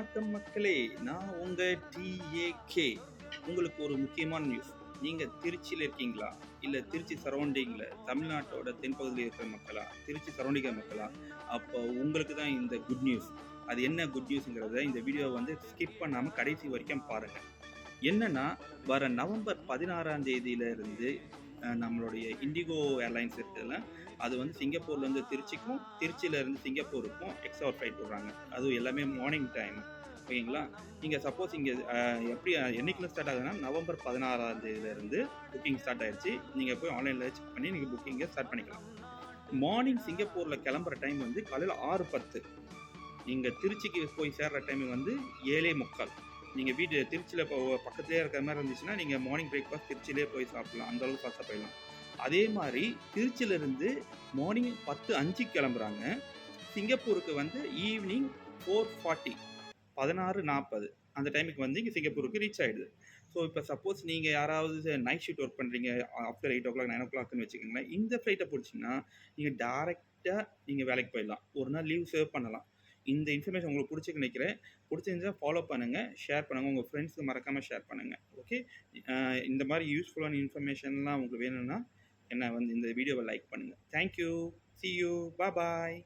வணக்கம் மக்களே, நான் உங்க டிஏகே. உங்களுக்கு ஒரு முக்கியமான நியூஸ். நீங்க திருச்சியில இருக்கீங்களா? இல்ல திருச்சி சரௌண்டிங்ல தமிழ்நாட்டோட தென்பகுதியில இருக்கிற மக்களா? திருச்சி சரௌண்டிங் மக்களா? அப்போ உங்களுக்கு தான் இந்த குட் நியூஸ். அது என்ன குட் நியூஸ்ங்கிறத இந்த வீடியோவை வந்து ஸ்கிப் பண்ணாம கடைசி வரைக்கும் பாருங்க. என்னன்னா, வர நவம்பர் 16ஆம் தேதியிலிருந்து நம்மளுடைய இண்டிகோ ஏர்லைன்ஸ் இருக்குதுல்ல, அது வந்து சிங்கப்பூர்லேருந்து திருச்சிக்கும், திருச்சியிலேருந்து சிங்கப்பூருக்கும் எக்ஸ்ட்ரா ஒரு ஃப்ளைட் விடுறாங்க. அதுவும் எல்லாமே மார்னிங் டைம். ஓகேங்களா? நீங்க சப்போஸ் இங்க எப்படி என்னைக்குல ஸ்டார்ட் ஆகுதுன்னா, நவம்பர் 16ஆம் தேதியிலிருந்து புக்கிங் ஸ்டார்ட் ஆயிடுச்சு. நீங்க போய் ஆன்லைன்ல செக் பண்ணி நீங்க புக்கிங்க ஸ்டார்ட் பண்ணிக்கலாம். மார்னிங் சிங்கப்பூர்ல கிளம்புற டைம் வந்து காலையில 6:10. நீங்க திருச்சிக்கு போய் சேர்ற டைம் வந்து 7:45. நீங்க வீடு திருச்சியில இப்போ பக்கத்திலேயே இருக்கிற மாதிரி இருந்துச்சுன்னா, நீங்க மார்னிங் பிரேக்ஃபாஸ்ட் திருச்சியிலேயே போய் சாப்பிடலாம். அந்த அளவுக்கு ஃபாஸ்ட்டாக போயிடலாம். அதே மாதிரி திருச்சியிலிருந்து மார்னிங் 10:05 கிளம்புறாங்க. சிங்கப்பூருக்கு வந்து ஈவினிங் 4:40 16:40 அந்த டைமுக்கு வந்து இங்கே சிங்கப்பூருக்கு ரீச் ஆகிடுது. ஸோ இப்போ சப்போஸ் நீங்கள் யாராவது நைட் ஷிஃப்ட் ஒர்க் பண்ணுறீங்க ஆஃப்டர் 8 o'clock 9 o'clockன்னு வச்சுக்கோங்களேன், இந்த ஃப்ளைட்டை பிடிச்சிங்கன்னா நீங்கள் டேரெக்டாக நீங்கள் வேலைக்கு போயிடலாம். ஒரு நாள் லீவ் சேவ் பண்ணலாம். இந்த இன்ஃபர்மேஷன் உங்களுக்கு பிடிச்சிருக்கு நினைக்கிறேன். பிடிச்சிருந்தா ஃபாலோ பண்ணுங்கள், ஷேர் பண்ணுங்கள், உங்கள் ஃப்ரெண்ட்ஸுக்கு மறக்காமல் ஷேர் பண்ணுங்கள். ஓகே, இந்த மாதிரி யூஸ்ஃபுல்லான இன்ஃபர்மேஷன்லாம் உங்களுக்கு வேணும்னா என்ன வந்து இந்த வீடியோவை லைக் பண்ணுங்கள். Thank you, see you, bye bye.